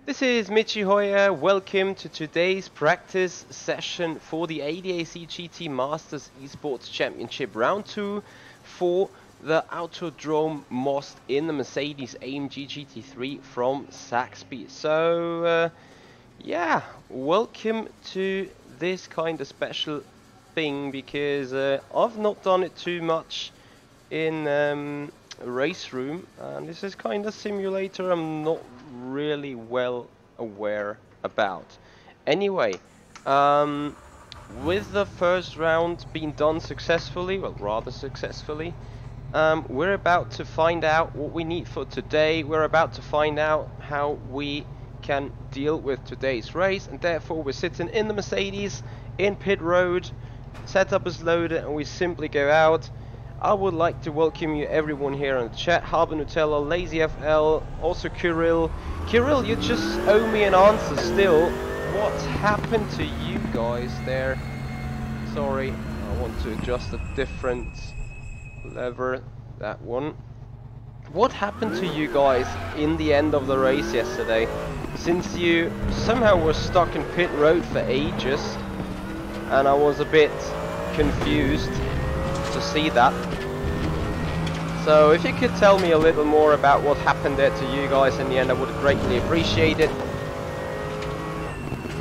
This is Michi Hoyer. Welcome to today's practice session for the ADAC GT Masters Esports Championship Round 2 for the Autodrome Most in the Mercedes AMG GT3 from Zakspeed. So, yeah, welcome to this kind of special thing because I've not done it too much in race room, and this is kind of simulator I'm not really well aware about. Anyway, with the first round being done successfully, well, rather successfully, we're about to find out what we need for today. We're about to find out how we can deal with today's race, and therefore we're sitting in the Mercedes in pit road. Setup is loaded and we simply go out. I would like to welcome you everyone here in the chat. Harbour Nutella, Lazy FL, also Kirill. Kirill, you just owe me an answer still. What happened to you guys there? Sorry, I want to adjust a different lever, that one. What happened to you guys in the end of the race yesterday? Since you somehow were stuck in pit road for ages, and I was a bit confused to see that. So if you could tell me a little more about what happened there to you guys in the end, I would greatly appreciate it.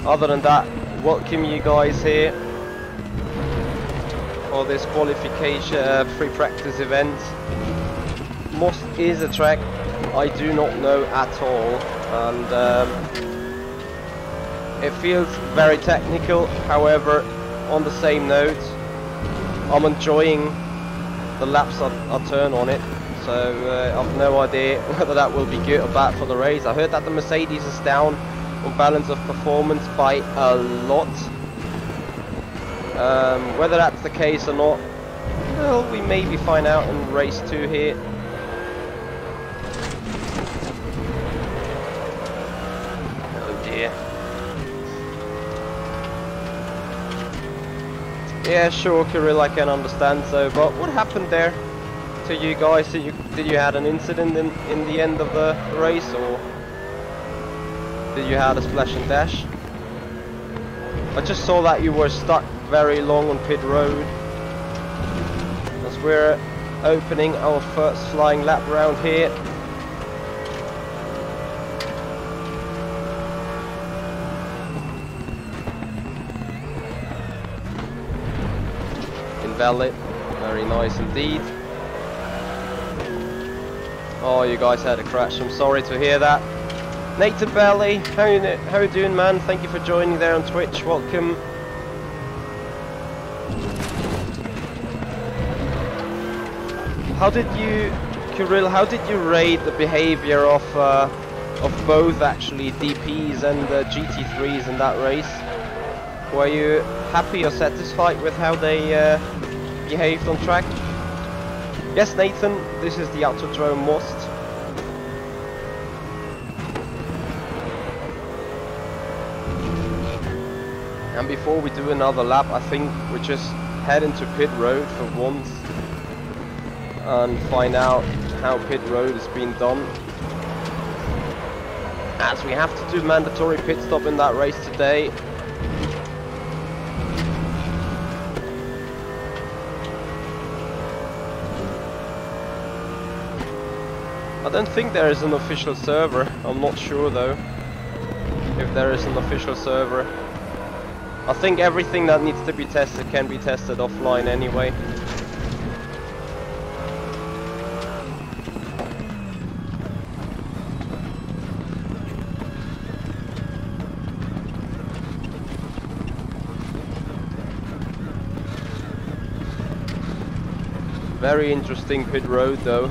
Other than that, welcome you guys here for this qualification pre-practice event. Most is a track I do not know at all, and it feels very technical. However, on the same note, I'm enjoying the laps I turn on it, so I've no idea whether that will be good or bad for the race. I heard that the Mercedes is down on balance of performance by a lot. Whether that's the case or not, well, we maybe find out in race 2 here. Oh dear. Yeah, sure, Kirill, I can understand. So, but what happened there to you guys? Did you had an incident in the end of the race, or did you have a splash and dash? I just saw that you were stuck very long on pit road as we're opening our first flying lap round here. Valid, very nice indeed. Oh, you guys had a crash, I'm sorry to hear that. Nathan Belly, how you doing, man? Thank you for joining there on Twitch, welcome. How did you, Kirill, how did you rate the behavior of both actually DPs and GT3s in that race? Were you happy or satisfied with how they behaved on track? Yes, Nathan, this is the Autodrome Most. And before we do another lap, I think we just head into pit road for once and find out how pit road is being done, as we have to do mandatory pit stop in that race today. I don't think there is an official server. I'm not sure though if there is an official server. I think everything that needs to be tested can be tested offline anyway. Very interesting pit road though.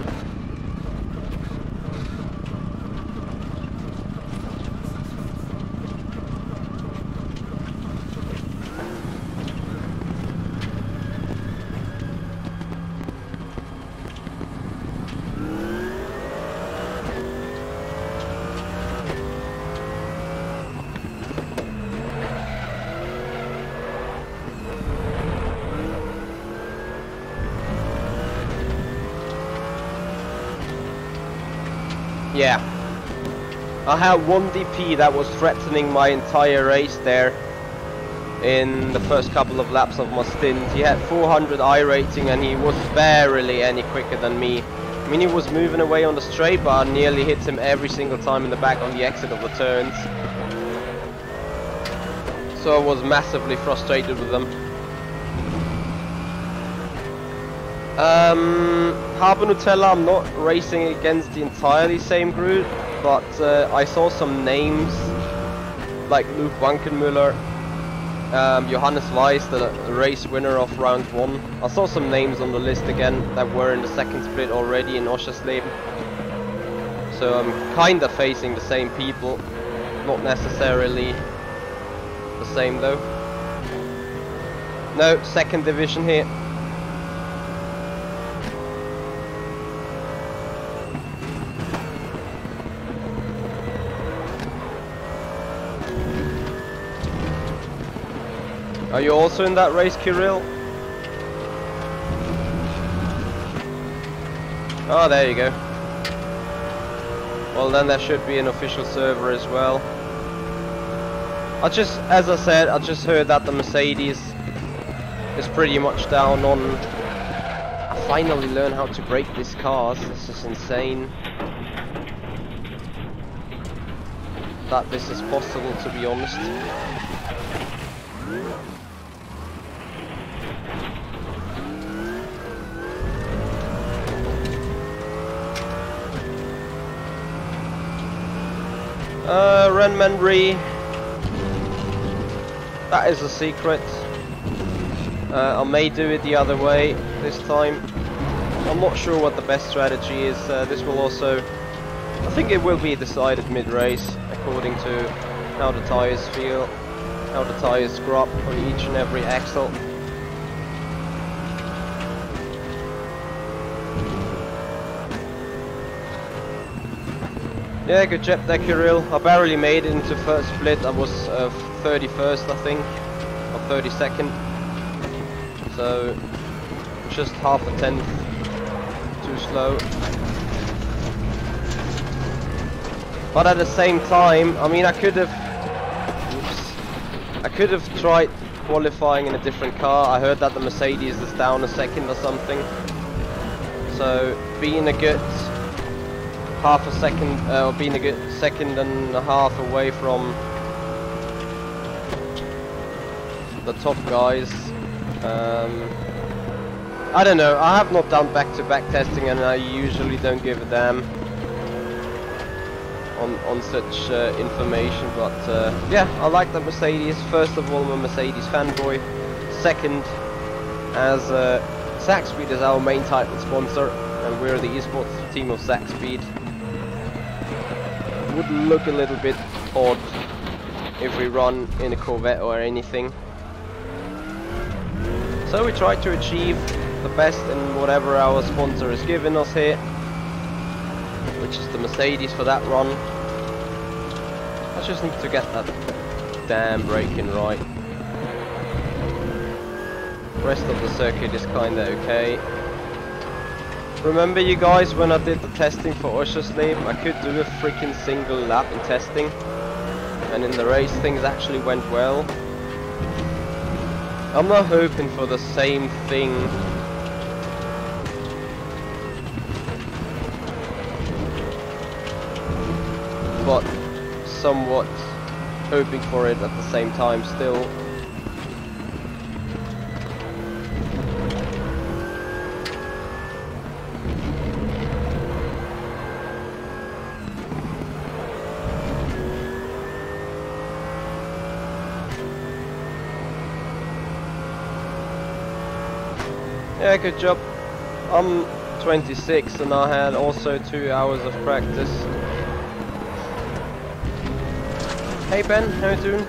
Yeah, I had one DP that was threatening my entire race there in the first couple of laps of my stint. He had 400 I rating and he was barely any quicker than me. I mean, he was moving away on the straight, but I nearly hit him every single time in the back on the exit of the turns. So I was massively frustrated with them. Harbour Nutella, I'm not racing against the entirely same group, but I saw some names like Luke Wankenmüller, Johannes Weiss, the race winner of round 1. I saw some names on the list again that were in the second split already in Oschersleben. So I'm kinda facing the same people, not necessarily the same though. No, second division here. Are you also in that race, Kirill? Oh, there you go. Well, then there should be an official server as well. As I said, I just heard that the Mercedes is pretty much down on... I finally learned how to brake these cars. This is insane. That this is possible, to be honest. Renmanry. That is a secret. I may do it the other way this time. I'm not sure what the best strategy is. This will also... I think it will be decided mid-race according to how the tires feel, how the tires scrub on each and every axle. Yeah, good job there, Kirill. I barely made it into first split. I was 31st, I think, or 32nd. So, just half a tenth too slow. But at the same time, I mean, I could have tried qualifying in a different car. I heard that the Mercedes is down a second or something. So, being a good half a second, or being a good second and a half away from the top guys. I don't know, I have not done back-to-back testing and I usually don't give a damn on such information, but yeah, I like the Mercedes. First of all, I'm a Mercedes fanboy. Second, as Zakspeed is our main title sponsor and we're the esports team of Zakspeed. Would look a little bit odd if we run in a Corvette or anything. So we try to achieve the best in whatever our sponsor has given us here, which is the Mercedes for that run. I just need to get that damn braking right. The rest of the circuit is kinda okay. Remember you guys when I did the testing for Oschersleben, I could do a freaking single lap in testing, and in the race things actually went well. I'm not hoping for the same thing. But somewhat hoping for it at the same time still. Yeah, good job. I'm 26 and I had also 2 hours of practice. Hey Ben, how you doing?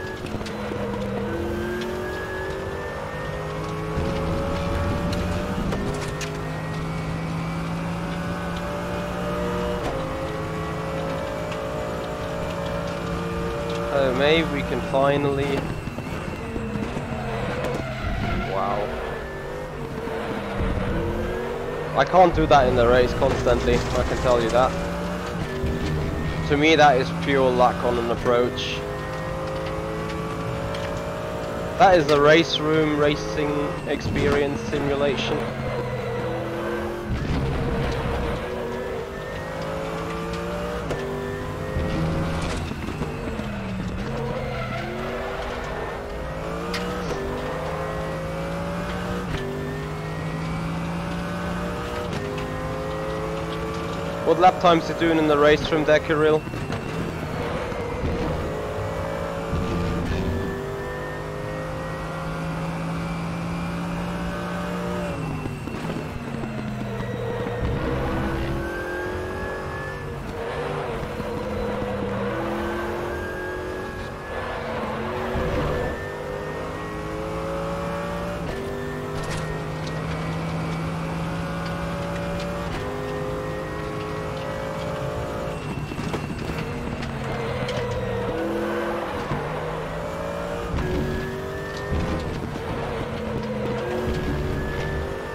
Oh, maybe we can finally... Wow. I can't do that in the race constantly, I can tell you that. To me, that is pure luck on an approach. That is a race room racing experience simulation. What lap times are you doing in the race room there, Kirill?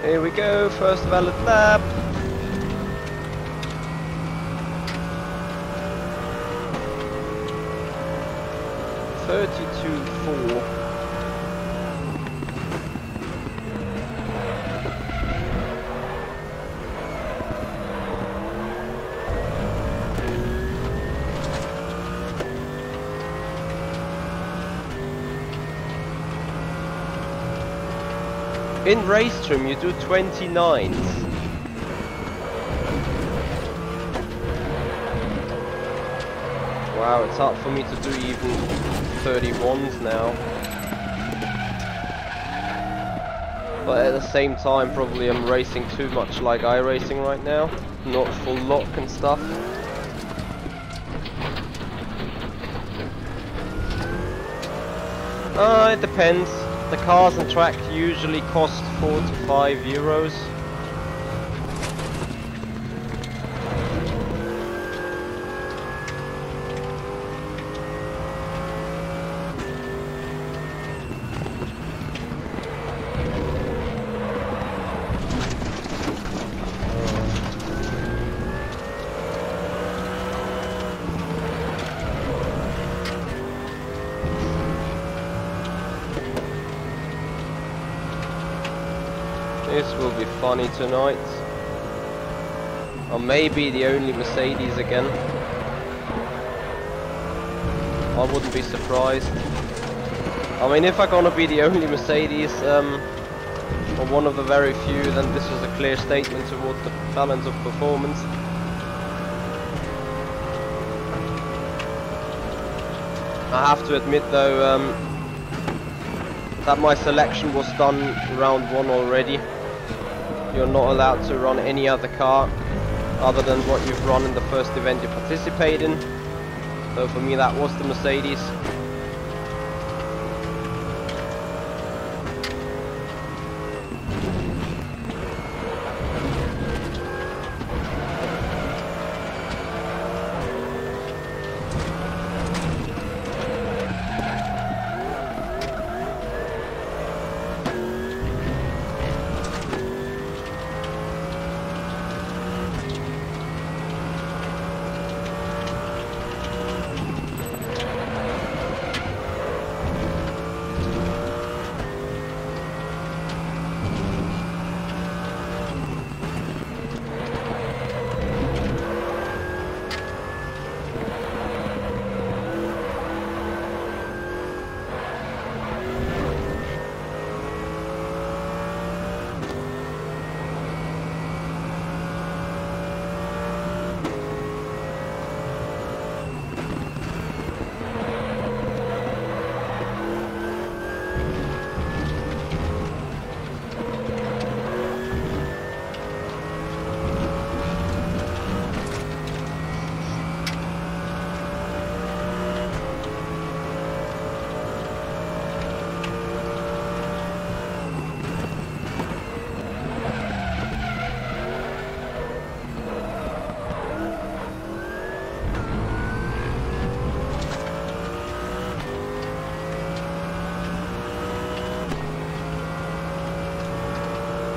Here we go, first valid lap. .32.4. In race trim you do 29s. Wow, it's hard for me to do even 31s now. But at the same time probably I'm racing too much like iRacing right now. Not full lock and stuff. It depends. The cars and track usually cost 4 to 5 euros. This will be funny tonight. I may be the only Mercedes again. I wouldn't be surprised. I mean, if I'm gonna be the only Mercedes, or one of the very few, then this is a clear statement towards the balance of performance. I have to admit though, that my selection was done round 1 already. You're not allowed to run any other car other than what you've run in the first event you participate in. So for me that was the Mercedes.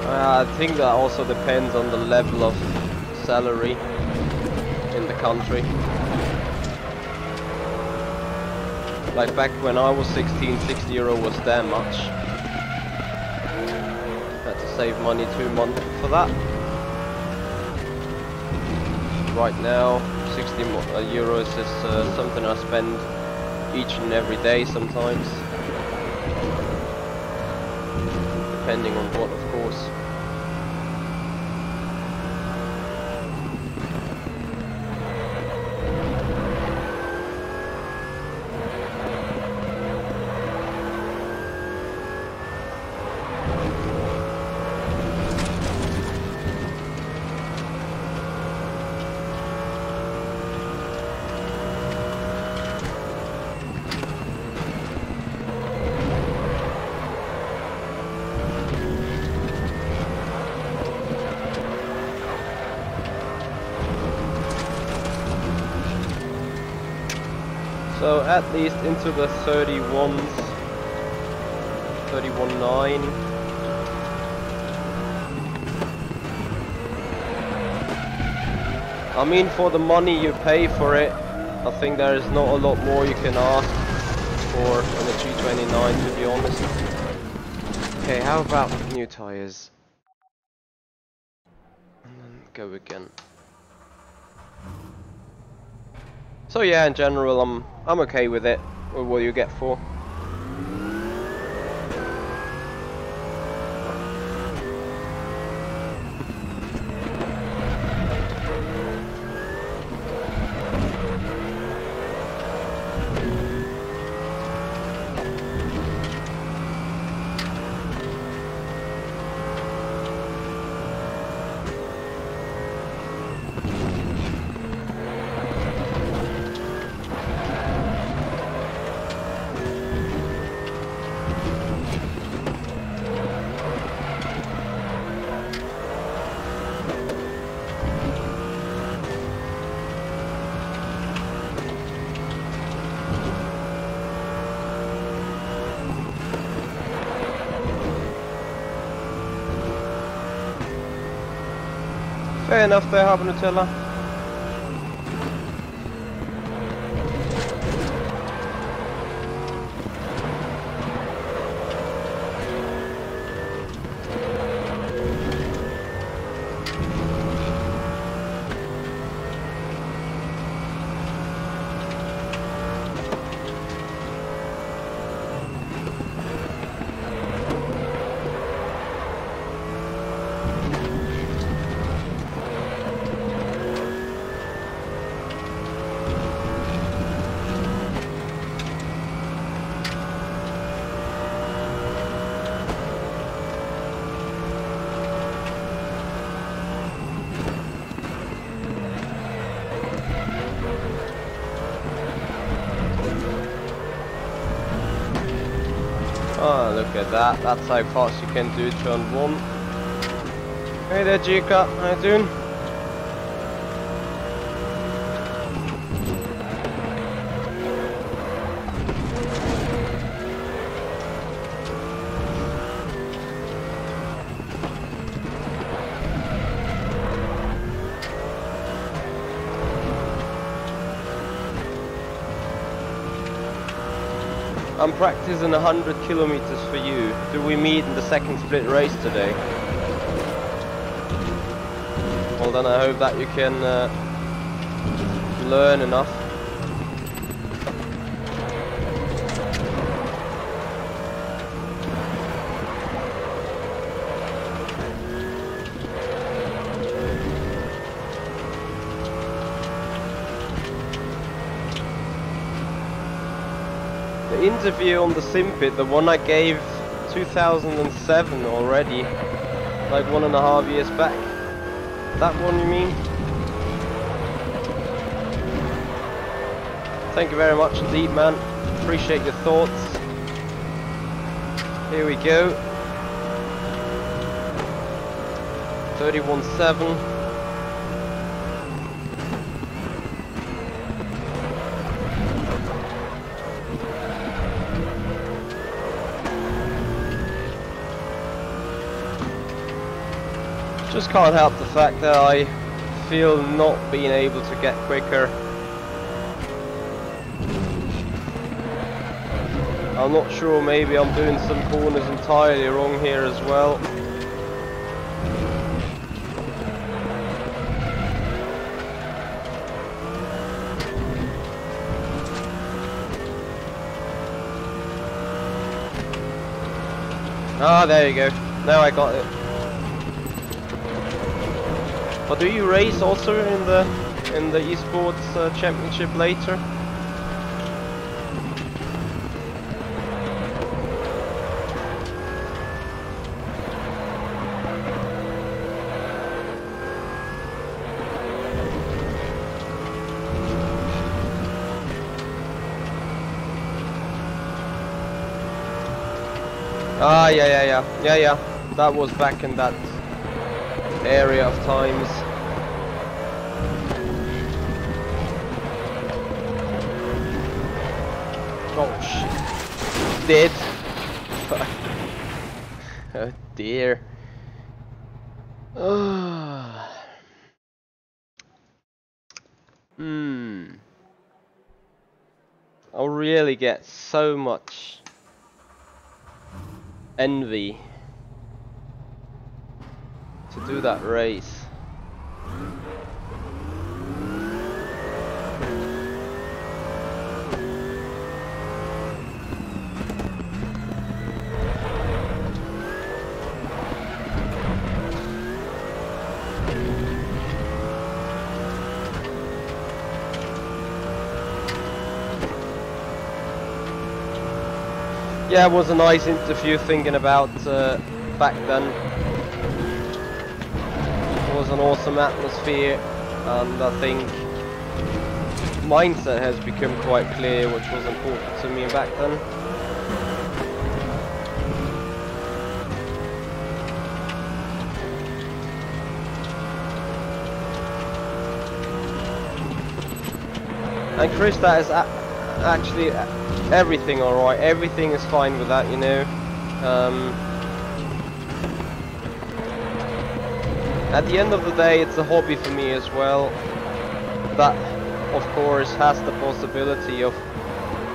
I think that also depends on the level of salary in the country. Like back when I was 16, €60 was that much. Had to save money 2 months for that. Right now, €60 is something I spend each and every day sometimes. Depending on what, of course. So at least into the 31s, 31.9. I mean, for the money you pay for it, I think there is not a lot more you can ask for on the G29, to be honest. Okay, how about new tires? And then go again. So yeah, in general, I'm okay with it, with what you get for. Fair enough there, Harbour Nutella. Oh, look at that. That's how fast you can do turn 1. Hey there, Jika. How you doing? I'm practicing 100 kilometers for you. Do we meet in the second split race today? Well then I hope that you can learn enough. The interview on the Simpit, the one I gave 2007 already, like 1.5 years back. That one you mean? Thank you very much indeed, man. Appreciate your thoughts. Here we go. 31.7. Just can't help the fact that I feel not being able to get quicker. I'm not sure, maybe I'm doing some corners entirely wrong here as well. Ah, there you go. Now I got it. But do you race also in the Esports championship later? Ah, yeah. That was back in that area of times. Oh shit! Dead. Oh dear. I'll really get so much envy to do that race. Yeah, it was a nice interview thinking about back then. It was an awesome atmosphere, and I think mindset has become quite clear, which was important to me back then. And Chris, that is actually everything alright, everything is fine with that, you know. At the end of the day, it's a hobby for me as well. That, of course, has the possibility of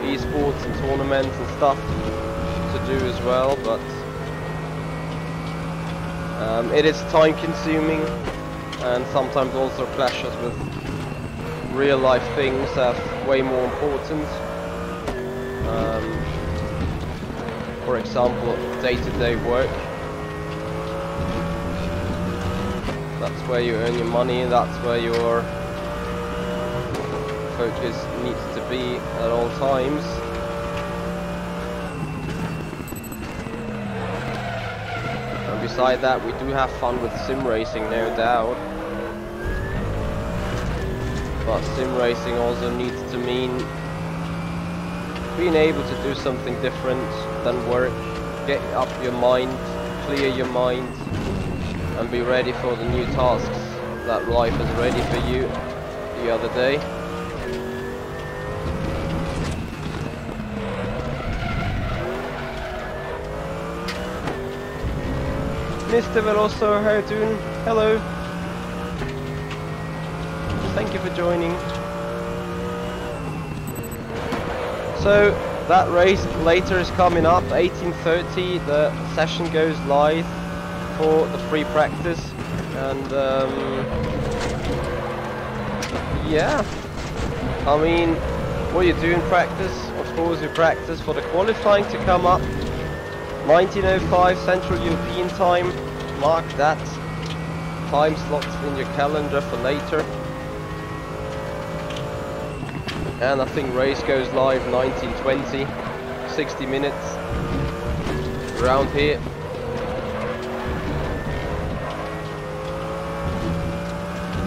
esports and tournaments and stuff to do as well, but it is time consuming and sometimes also clashes with real life things that are way more important. For example, day-to-day work. That's where you earn your money, that's where your focus needs to be at all times. And beside that, we do have fun with sim racing, no doubt. But sim racing also needs to mean being able to do something different than work, get up your mind, clear your mind, and be ready for the new tasks that life is ready for you the other day. Mr. Veloso, how you doing? Hello. Thank you for joining. So that race later is coming up, 18:30. The session goes live for the free practice, and yeah, I mean, what you do in practice, of course you practice for the qualifying to come up, 19:05 Central European time. Mark that time slot in your calendar for later. And I think race goes live 19:20, 60 minutes around here.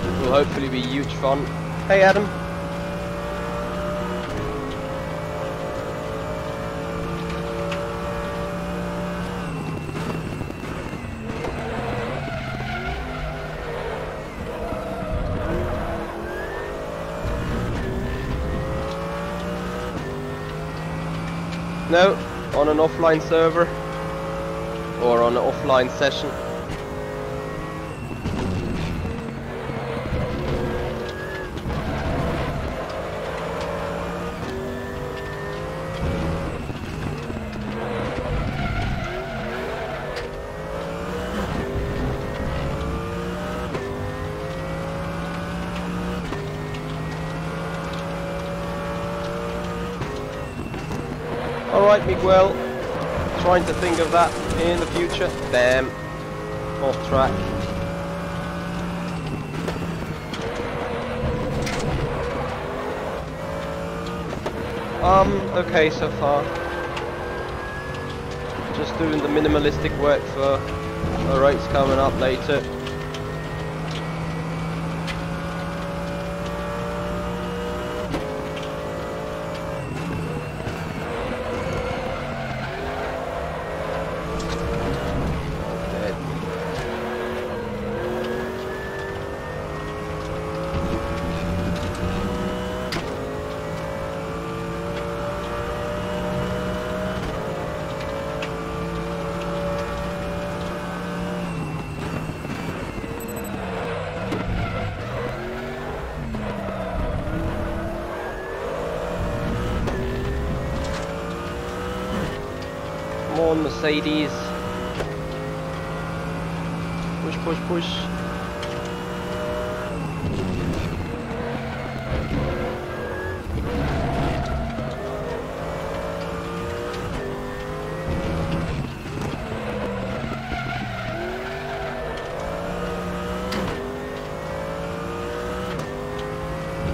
It will hopefully be huge fun. Hey Adam. No, on an offline server or on an offline session. alright, Miguel. Trying to think of that in the future. Damn. Off track. Okay so far. Just doing the minimalistic work for a race coming up later. Come on, Mercedes. Push, push, push.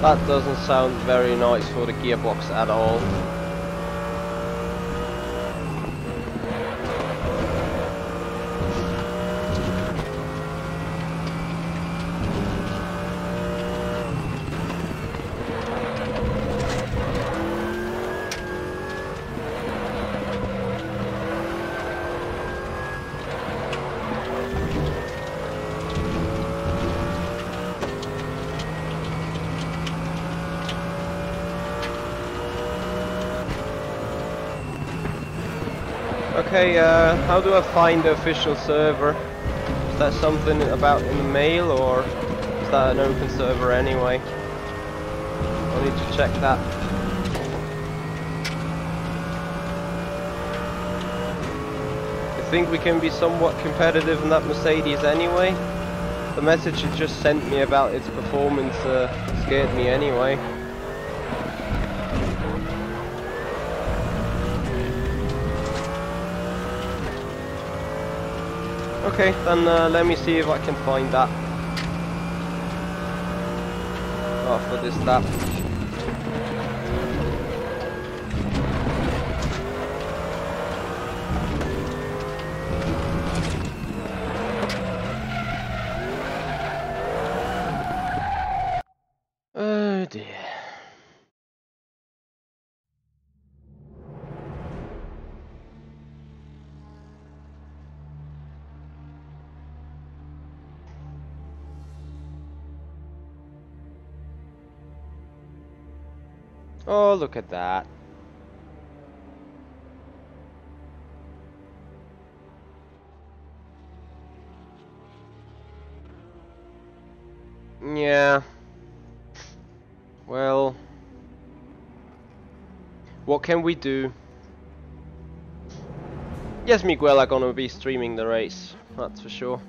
That doesn't sound very nice for the gearbox at all. Okay, how do I find the official server? Is that something about in the mail, or is that an open server anyway? I'll need to check that. I think we can be somewhat competitive in that Mercedes anyway. The message it just sent me about its performance scared me anyway. Okay, then let me see if I can find that after this lap. Oh dear. Oh, look at that. Yeah. Well, what can we do? Yes, Miguel are gonna be streaming the race, that's for sure.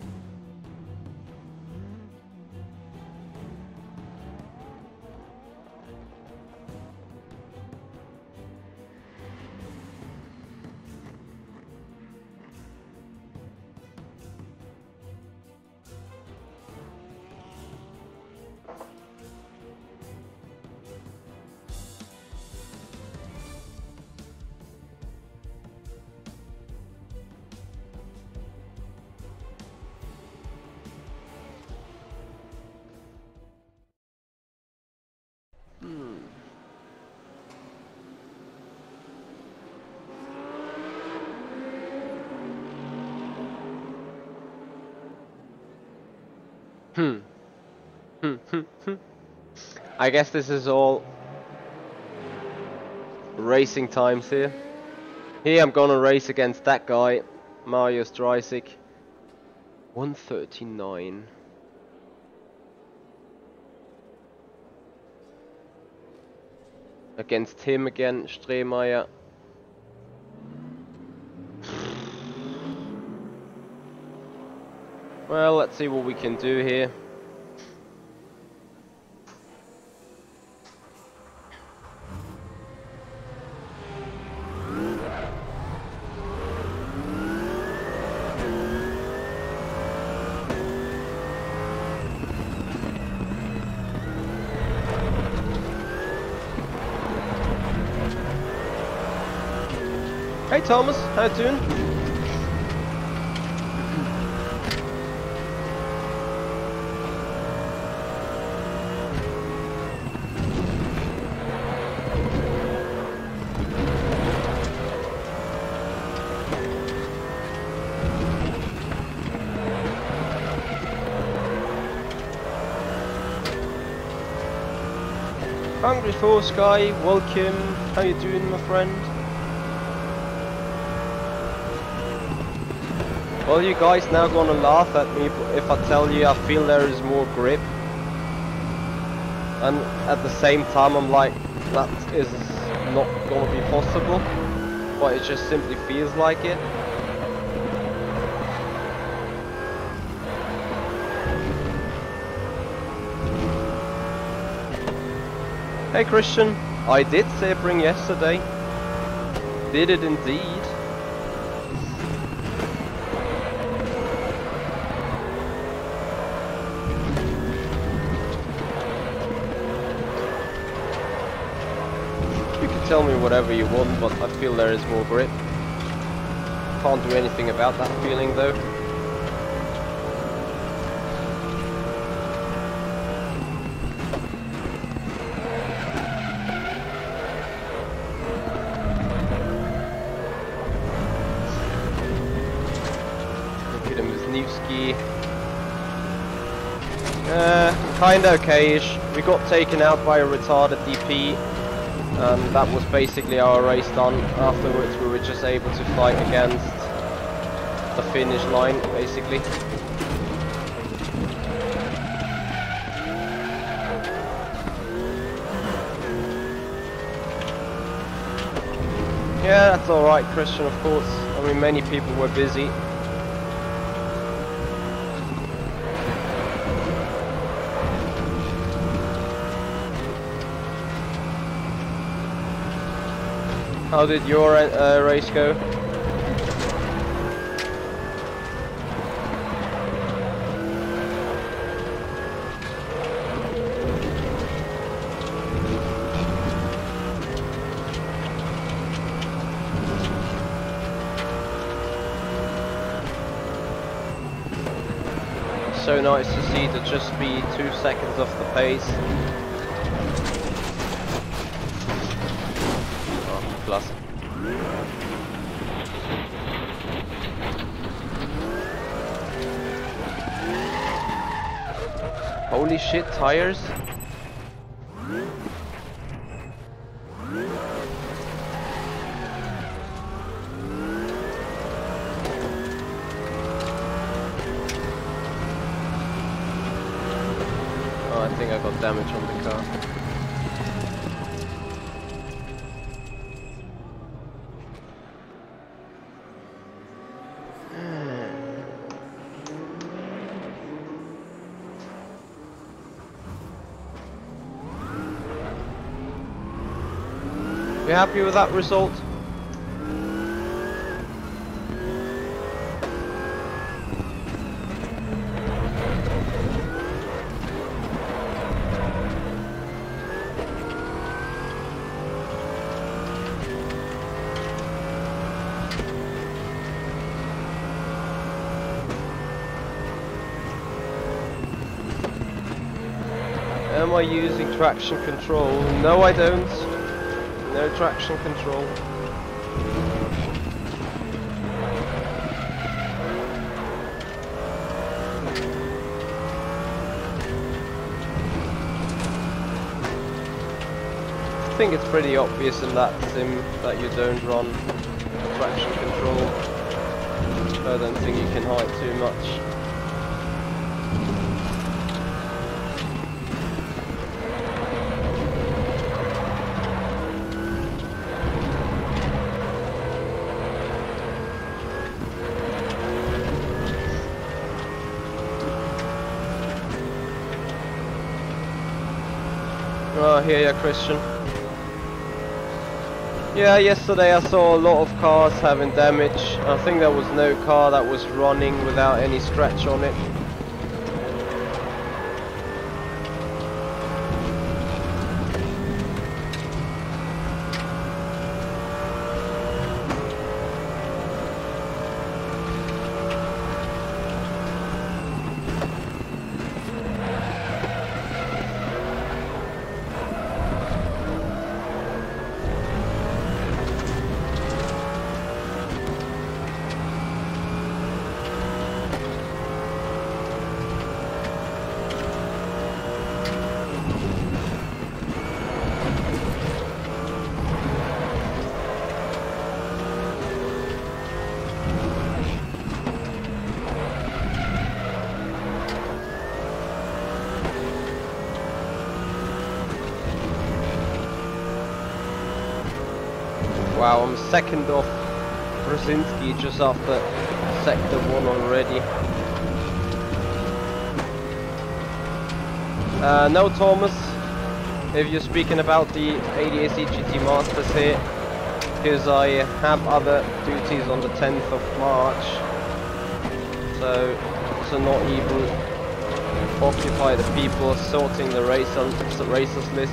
I guess this is all racing times here. Here I'm gonna race against that guy, Mario Streisig. 139. Against him again, Stremeyer. Well, let's see what we can do here. Hey Thomas, how you doing? Hungry Force Guy, welcome. How you doing, my friend? Well, you guys now gonna laugh at me if I tell you I feel there is more grip. And at the same time I'm like, that is not gonna be possible. But it just simply feels like it. Hey Christian, I did Sebring yesterday. Did it indeed. You can tell me whatever you want, but I feel there is more grip. Can't do anything about that feeling though. Kinda okay-ish. We got taken out by a retarded DP, and that was basically our race done. Afterwards we were just able to fight against the finish line, basically. Yeah, that's alright, Christian, of course. I mean, many people were busy. How did your race go? So nice to see to just be 2 seconds off the pace. Plus. Holy shit, tires. Oh, I think I got damage on the car. You happy with that result? Am I using traction control? No, I don't. No traction control. I think it's pretty obvious in that sim that you don't run traction control. I don't think you can hide too much. Oh, here you are, Christian. Yeah, yesterday I saw a lot of cars having damage. I think there was no car that was running without any scratch on it. Wow, I'm second off Brzezinski just after sector 1 already. No, Thomas, if you're speaking about the ADAC GT Masters here, because I have other duties on the 10th of March, so to not even occupy the people sorting the racers list,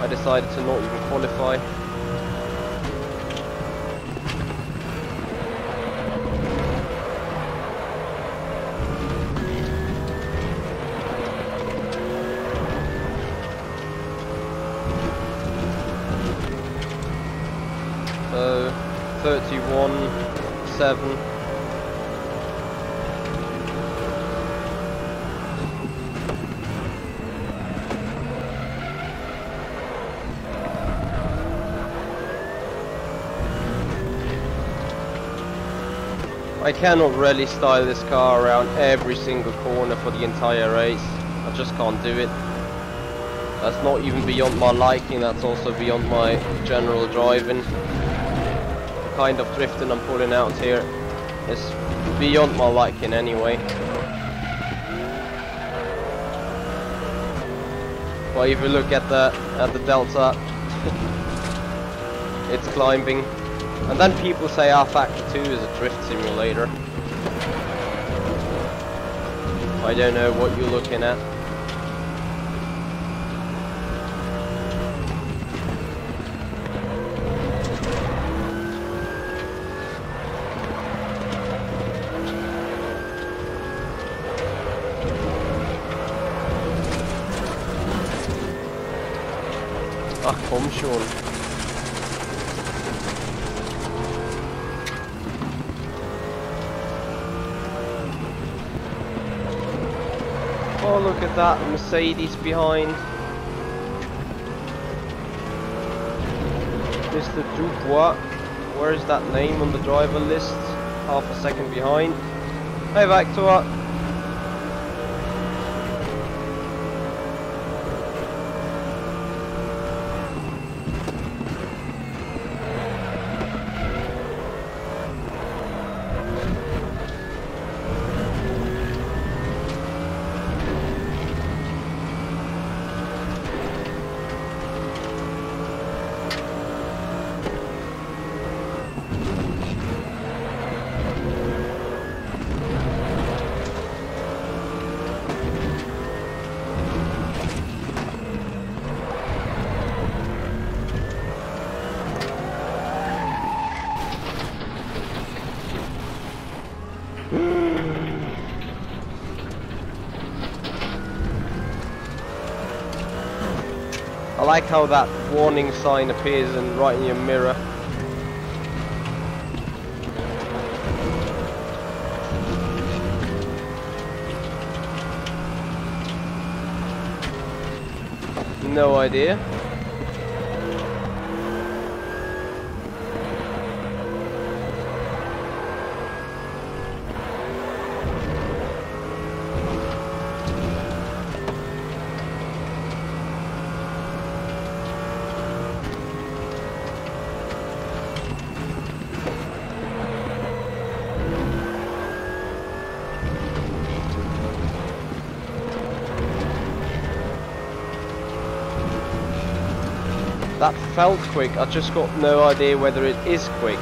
I decided to not even qualify. So 31.7. I cannot really style this car around every single corner for the entire race. I just can't do it. That's not even beyond my liking, that's also beyond my general driving. The kind of drifting I'm pulling out here is beyond my liking anyway. But if you look at the delta, it's climbing. And then people say Factor 2 is a drift simulator. I don't know what you're looking at. Ach komm schon. Oh, look at that Mercedes behind. Mr. Dubois. Where is that name on the driver list? Half a second behind. Hey, Victor. I like how that warning sign appears right in your mirror. No idea. That felt quick, I just got no idea whether it is quick.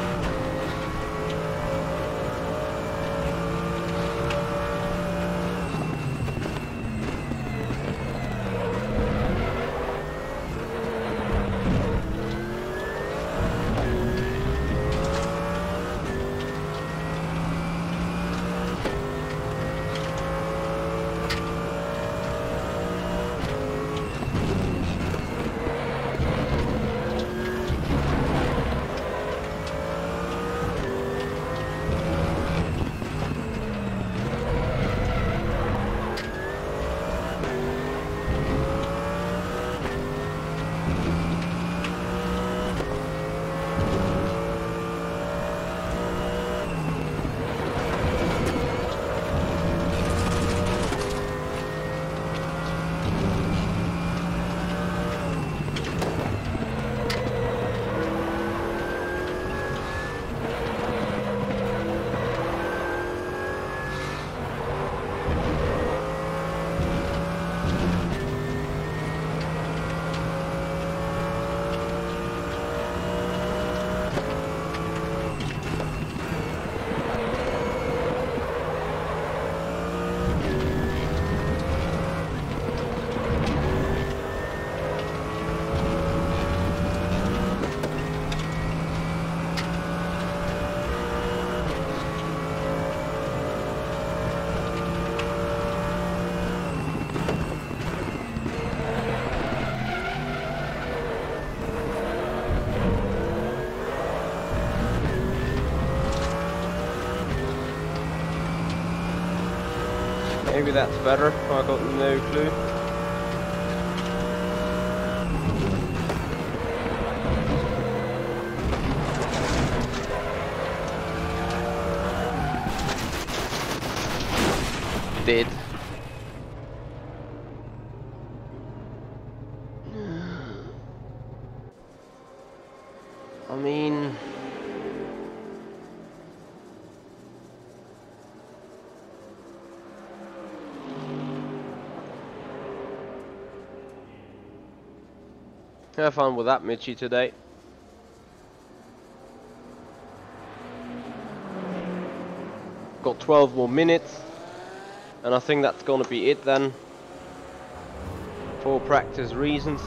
Maybe that's better. I got no clue. Did. I mean, have fun with that, Michi, today. Got 12 more minutes, and I think that's gonna be it then, for practice reasons.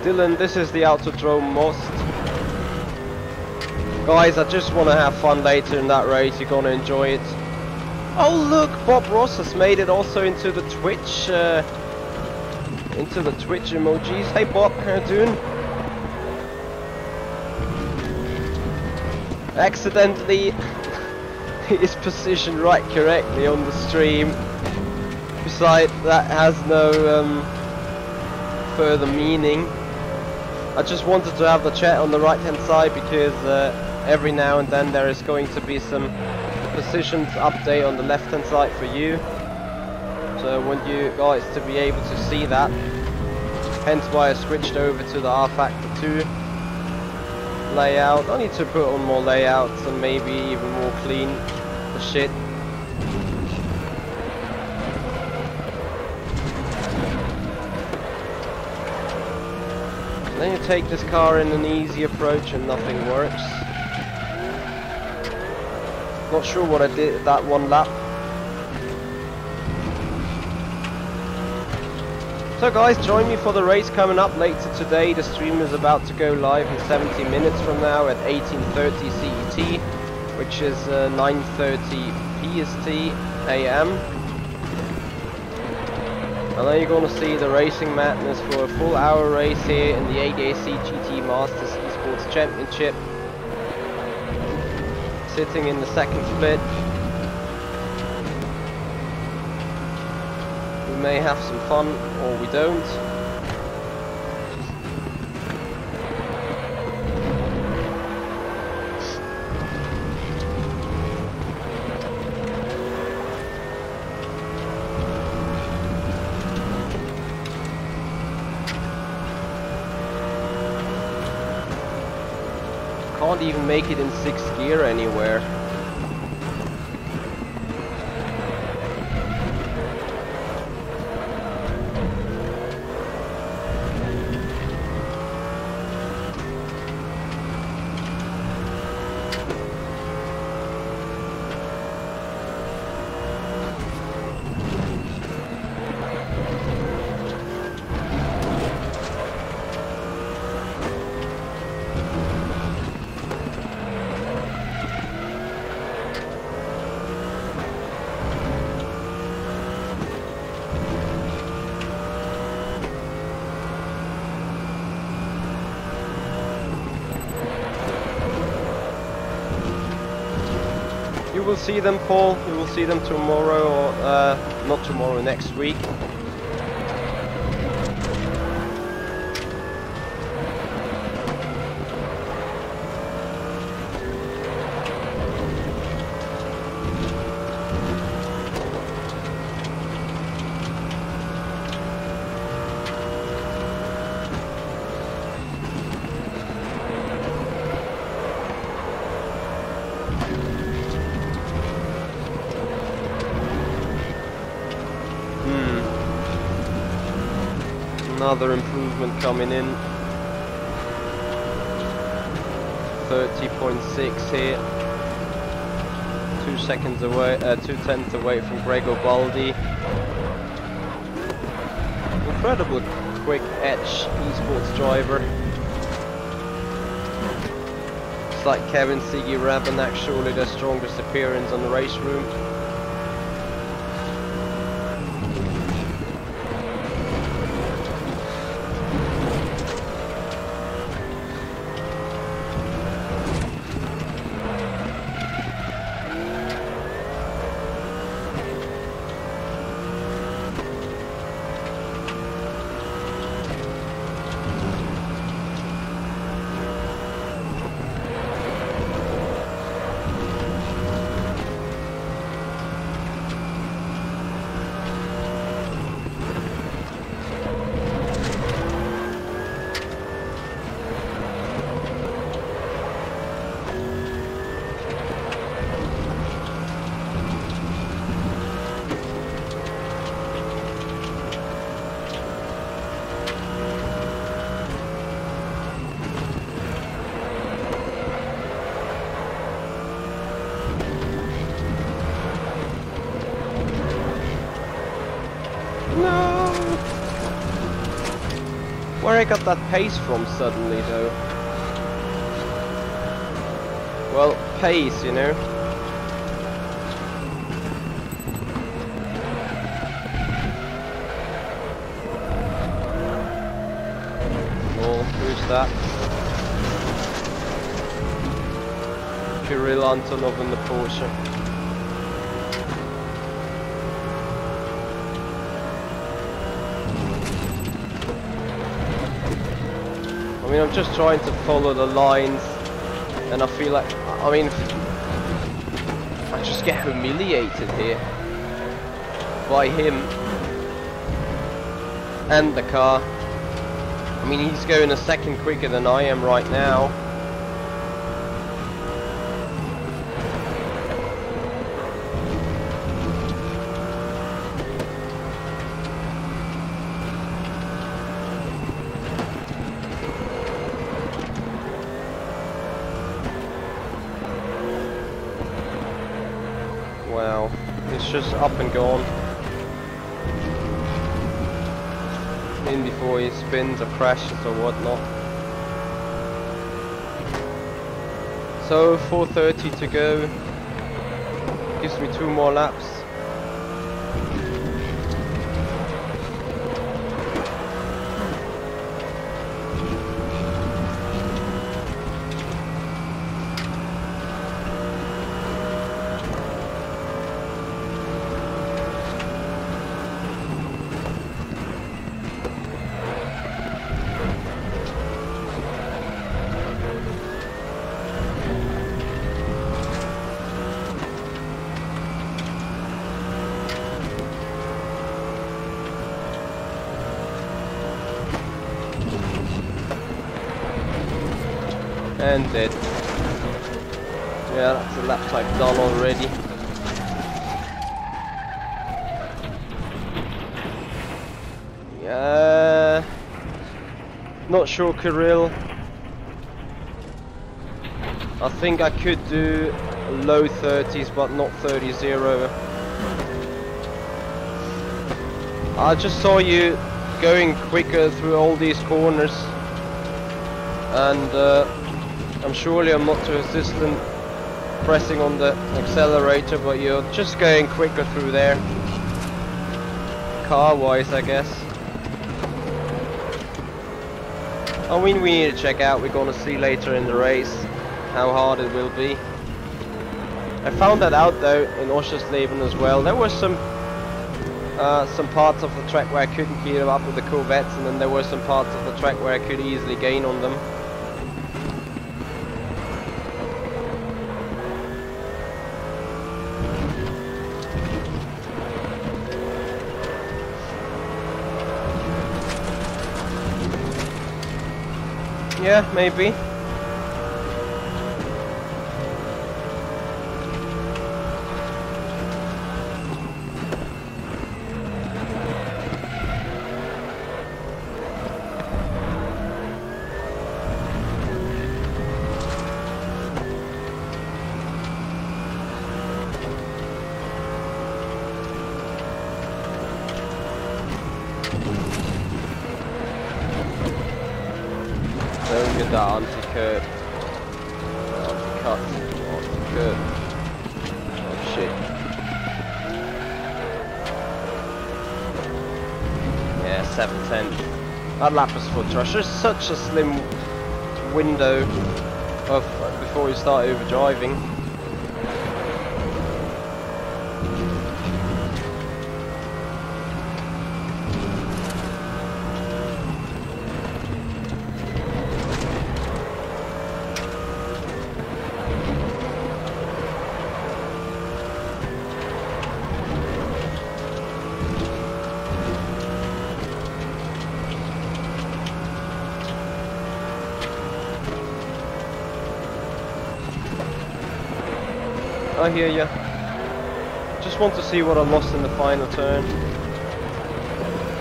Dylan, this is the Autodrome Most. Guys, I just want to have fun later in that race. You're gonna enjoy it. Oh look, Bob Ross has made it also into the Twitch emojis. Hey Bob, how you doing? Accidentally is positioned right correctly on the stream. Besides, that has no further meaning. I just wanted to have the chat on the right hand side because every now and then there is going to be some positions update on the left hand side for you. So I want you guys to be able to see that. Hence why I switched over to the R Factor 2 layout. I need to put on more layouts and maybe even more clean the shit. Then you take this car in an easy approach and nothing works. Not sure what I did that one lap. So guys, join me for the race coming up later today. The stream is about to go live in 70 minutes from now at 18:30 CET, which is 9:30 PST AM. And then you're going to see the racing madness for a full hour race here in the ADAC GT Masters Esports Championship. Sitting in the second split. We may have some fun or we don't. Can't even make it in 6th gear anywhere. You will see them, Paul. You will see them tomorrow, or not tomorrow, next week. Another improvement coming in. 30.6 here. 2 seconds away, 2/10 away from Gregor Baldi. Incredible quick edge esports driver. It's like Kevin Sigi Rabanak, surely their strongest appearance on the race room. Where I got that pace from suddenly though? Well, pace, you know. Oh, who's that? Kirill Antonov in the Porsche. I mean, I'm just trying to follow the lines, and I feel like, I mean, I just get humiliated here by him and the car. I mean, he's going a second quicker than I am right now. Wow, it's just up and gone. In before he spins or crashes or whatnot. So 4:30 to go. Gives me 2 more laps. And dead. Yeah, that's a lap type done already. Yeah, not sure, Kirill. I think I could do low 30s, but not 30-0. I just saw you going quicker through all these corners, and I'm not too insistent pressing on the accelerator, but you're just going quicker through there. Car-wise, I guess. I mean, we need to check out, we're gonna see later in the race how hard it will be. I found that out though in Oschersleben as well. There were some parts of the track where I couldn't keep up with the Corvettes, and then there were some parts of the track where I could easily gain on them. Yeah, maybe. that anti-curve. Anti-cut. Anti-curve. Oh shit. Yeah, 7/10. That lap was for Josh. There's such a slim window of before you start overdriving. I hear ya. Just want to see what I lost in the final turn.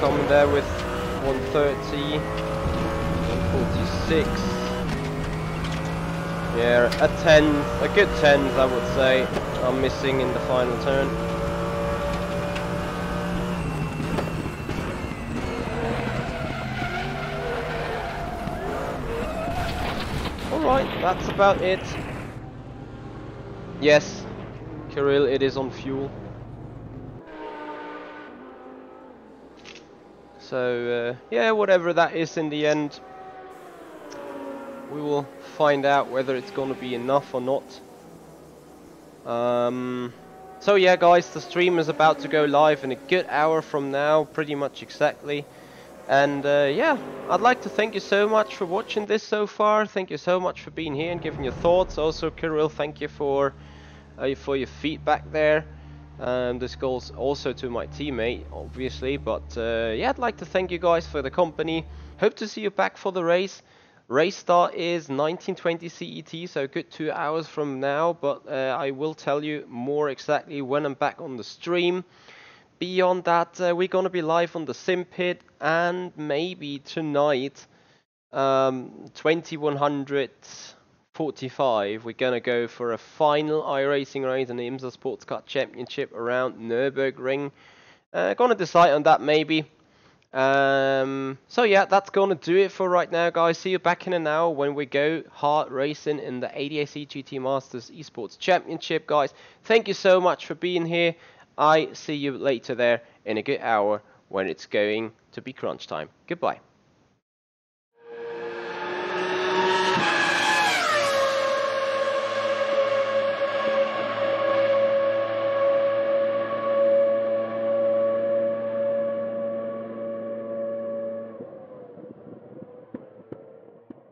Coming there with 130, 146. Yeah, a 10th, a good 10th I would say, I'm missing in the final turn. Alright, that's about it. Yes. Kirill, it is on fuel. So, yeah, whatever that is in the end, we will find out whether it's going to be enough or not. So yeah, guys, the stream is about to go live in a good hour from now, pretty much exactly. And yeah, I'd like to thank you so much for watching this so far. Thank you so much for being here and giving your thoughts. Also, Kirill, thank you for your feedback there. This goes also to my teammate, obviously, but yeah, I'd like to thank you guys for the company. Hope to see you back for the race. Race start is 1920 CET, so a good 2 hours from now, but I will tell you more exactly when I'm back on the stream. Beyond that, we're gonna be live on the Sim Pit, and maybe tonight, 2145, we're gonna go for a final iRacing race in the IMSA Sports Car Championship around Nürburgring. Gonna decide on that maybe. So yeah, that's gonna do it for right now, guys. See you back in an hour when we go hard racing in the ADAC GT Masters Esports Championship, guys. Thank you so much for being here. I see you later there in a good hour when it's going to be crunch time. Goodbye.